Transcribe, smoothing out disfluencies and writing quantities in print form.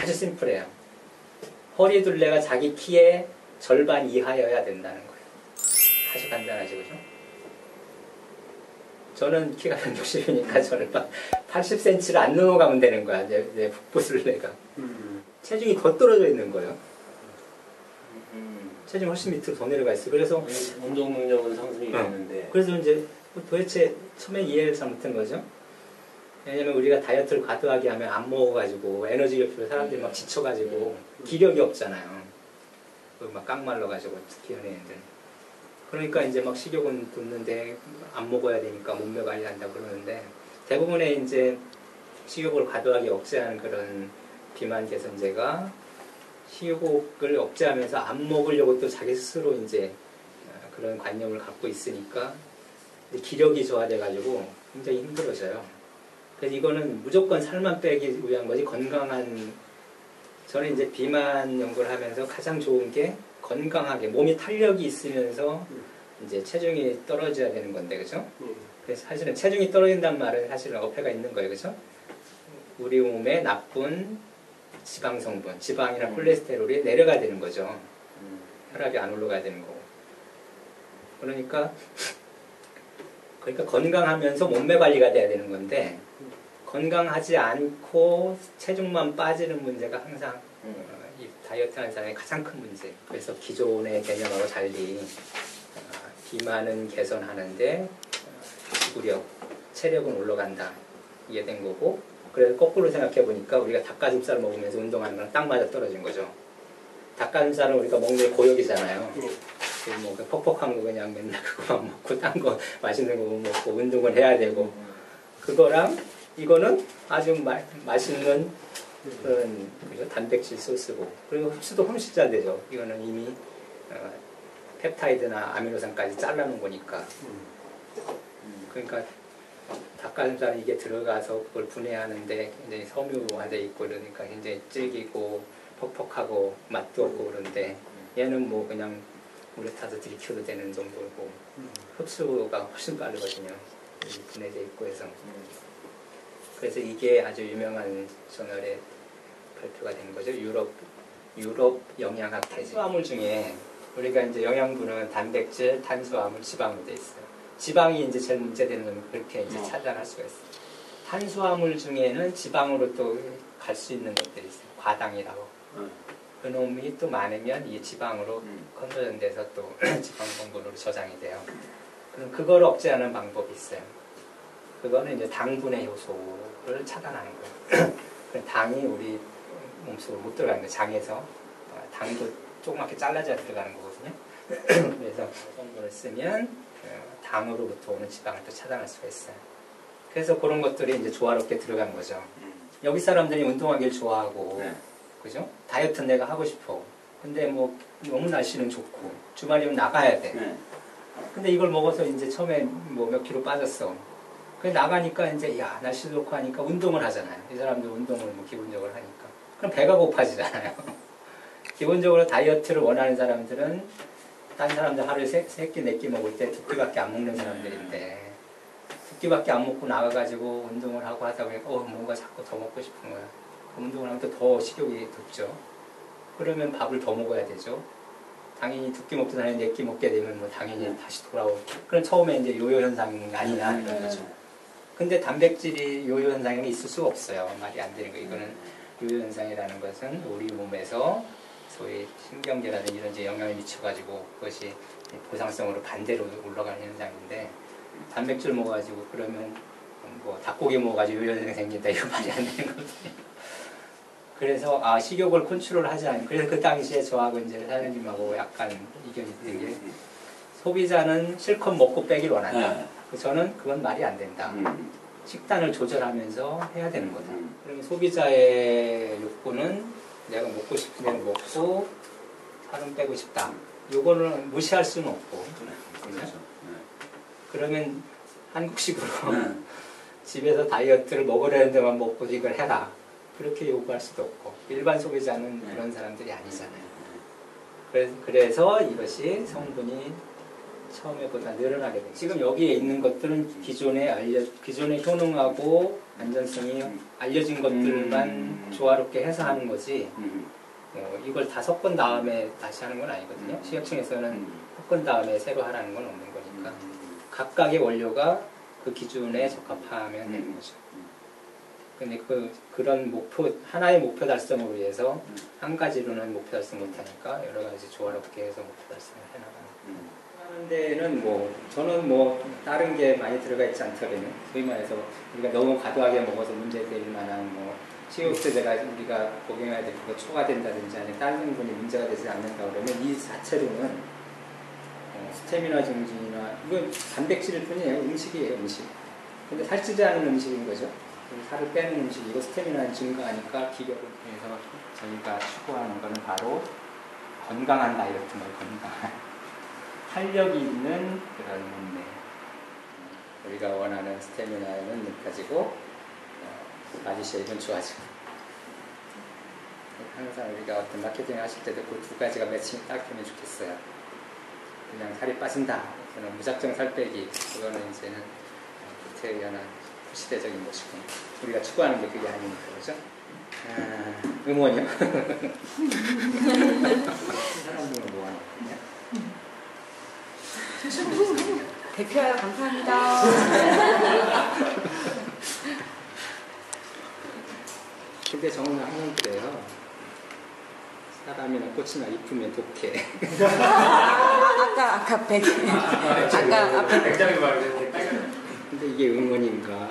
아주 심플해요. 허리 둘레가 자기 키의 절반 이하여야 된다는 거예요. 아주 간단하죠, 그죠? 저는 키가 160이니까 저는 막 80cm를 안 넘어가면 되는 거야, 내 북부둘레가. 체중이 더 떨어져 있는 거예요. 체중이 훨씬 밑으로 더 내려가 있어요. 그래서 운동 능력은 상승이 되는데. 그래서 이제 도대체 처음에 이해를 잘 못한 거죠. 왜냐면 우리가 다이어트를 과도하게 하면 안 먹어가지고 에너지가 필요, 사람들이 막 지쳐가지고 기력이 없잖아요. 막 깡말라가지고 특히 연예인들. 그러니까 이제 막 식욕은 돋는데 안 먹어야 되니까 몸매 관리한다고 그러는데, 대부분의 이제 식욕을 과도하게 억제하는 그런 비만 개선제가 식욕을 억제하면서 안 먹으려고 또 자기 스스로 이제 그런 관념을 갖고 있으니까 기력이 저하돼가지고 굉장히 힘들어져요. 그래서 이거는 무조건 살만 빼기 위한 거지, 건강한, 저는 이제 비만 연구를 하면서 가장 좋은 게 건강하게 몸이 탄력이 있으면서 이제 체중이 떨어져야 되는 건데, 그죠? 그래서 사실은 체중이 떨어진다는 말은 사실은 어폐가 있는 거예요, 그죠? 우리 몸에 나쁜 지방 성분, 지방이나 콜레스테롤이 내려가야 되는 거죠. 혈압이 안 올라가야 되는 거고. 그러니까 건강하면서 몸매 관리가 돼야 되는 건데, 건강하지 않고 체중만 빠지는 문제가 항상 이 다이어트 하는 사람의 가장 큰 문제. 그래서 기존의 개념하고 달리 비만은 개선하는데 지구력, 체력은 올라간다. 이게 된 거고, 그래서 거꾸로 생각해 보니까 우리가 닭가슴살 먹으면서 운동하는 거랑 딱 맞아 떨어진 거죠. 닭가슴살은 우리가 먹는 게 고역이잖아요. 뭐 퍽퍽한 거 그냥 맨날 그거만 먹고 딴 거 맛있는 거 못 먹고 운동을 해야 되고, 그거랑 이거는 아주 맛있는 그런, 그죠? 단백질 소스고, 그리고 흡수도 훨씬 잘 되죠. 이거는 이미 펩타이드나 아미노산까지 잘라놓은 거니까. 그러니까 닭가슴살은 이게 들어가서 그걸 분해하는데 굉장히 섬유화돼 있고 그러니까 굉장히 질기고 퍽퍽하고 맛도 없고 그런데, 얘는 뭐 그냥 물에 타서 들이켜도 되는 정도고 흡수가 훨씬 빠르거든요. 분해돼 있고 해서. 그래서 이게 아주 유명한 저널에 발표가 된 거죠. 유럽 영양학 대지. 탄수화물 중에 우리가 이제 영양분은 단백질, 탄수화물, 지방으로 돼 있어요. 지방이 이제 제일 문제되는 건 그렇게 이제 차단할 수가 있어요. 탄수화물 중에는 지방으로 또 갈 수 있는 것들이 있어요. 과당이라고. 그놈이 또 많으면 이 지방으로 컨버전돼서 또 지방 성분으로 저장이 돼요. 그럼 그걸 억제하는 방법이 있어요. 그거는 이제 당분의 효소를 차단하는 거예요. 당이 우리 몸속으로 못 들어가는 거예요. 장에서 당도 조그맣게 잘라져 들어가는 거거든요. 그래서 성분을 쓰면 당으로부터 오는 지방을 또 차단할 수가 있어요. 그래서 그런 것들이 이제 조화롭게 들어간 거죠. 여기 사람들이 운동하기를 좋아하고, 그죠? 다이어트 내가 하고 싶어. 근데 뭐 너무 날씨는 좋고 주말이면 나가야 돼. 근데 이걸 먹어서 이제 처음에 뭐 몇 킬로 빠졌어. 그래 나가니까 이제 야 날씨 좋고 하니까 운동을 하잖아요. 이 사람들 운동을 뭐 기본적으로 하니까. 그럼 배가 고파지잖아요. 기본적으로 다이어트를 원하는 사람들은 딴 사람들 하루에 세 끼, 네 끼 먹을 때 두 끼밖에 안 먹는 사람들인데, 두 끼밖에 안 먹고 나가가지고 운동을 하고 하다 보니까 뭔가 자꾸 더 먹고 싶은 거야. 운동을 하면 또 더 식욕이 돋죠. 그러면 밥을 더 먹어야 되죠. 당연히 두 끼 먹던 사람이 네 끼 먹게 되면 뭐 당연히 다시 돌아오고. 그럼 처음에 이제 요요 현상이 아니냐 이런 거죠. 근데 단백질이 요요 현상이 있을 수가 없어요. 말이 안 되는 거예요. 이거는 요요 현상이라는 것은 우리 몸에서 소위 신경계라든지 이런 이제 영향을 미쳐가지고 그것이 보상성으로 반대로 올라가는 현상인데, 단백질 먹어가지고 그러면 뭐 닭고기 먹어가지고 요요 현상 생긴다 이거 말이 안 되는 거거든요. 그래서 식욕을 컨트롤하지 않는, 그래서 그 당시에 저하고 이제 사장님하고 약간 이견이 된 게, 소비자는 실컷 먹고 빼길 원한다. 저는 그건 말이 안 된다. 식단을 조절하면서 해야 되는 거다. 그러면 소비자의 욕구는 내가 먹고 싶은 대로 먹고 살은 빼고 싶다. 요거는 무시할 수는 없고. 그렇죠? 그러면 한국식으로 집에서 다이어트를 먹으려는 데만 먹고 이걸 해라. 그렇게 요구할 수도 없고. 일반 소비자는 그런 사람들이 아니잖아요. 그래서 이것이 성분이 처음에보다 늘어나게 됩니다. 지금 여기에 있는 것들은 기존의 효능하고 안전성이 알려진 것들만 조화롭게 해서 하는 거지 이걸 다 섞은 다음에 다시 하는 건 아니거든요. 식약청에서는 섞은 다음에 새로 하라는 건 없는 거니까 각각의 원료가 그 기준에 적합하면 되는 거죠. 근데 그런 하나의 목표 달성을 위해서 한 가지로는 목표 달성 못하니까 여러 가지 조화롭게 해서 목표 달성을 해나가는. 하는 데는 저는 다른 게 많이 들어가 있지 않다면 소위 말해서 우리가 너무 과도하게 먹어서 문제될 만한 식욕세제가 우리가 복용해야 될 그거 초과된다든지 아니면 다른 성분이 문제가 되지 않는다 그러면 이 자체로는 스태미나 증진이나 이건 단백질일 뿐이에요. 음식이에요, 음식. 근데 살찌지 않은 음식인 거죠. 살을 빼는 음식이고 스태미나 증가하니까 기력을 통해서 저희가 추구하는 것은 바로 건강한 다이어트는 건강한 활력이 있는 그런 몸매. 우리가 원하는 스태미나는 높아지고 바디 쉐입은 좋아지고. 항상 우리가 어떤 마케팅 하실 때도 그 두 가지가 매칭이 딱 되면 좋겠어요. 그냥 살이 빠진다. 그는 무작정 살 빼기. 그거는 이제는 구태의연한 시대적인 것이고 우리가 추구하는 게 그게 아니니까 그렇죠? 음원이요? 사람들은 뭐 하냐? 대표하여 감사합니다. 근데 저는 항상 그래요. 사람이나 꽃이나 이쁘면 독해. 아까 백. 아까 앞에 백장이 말했는데 근데 이게 응원인가?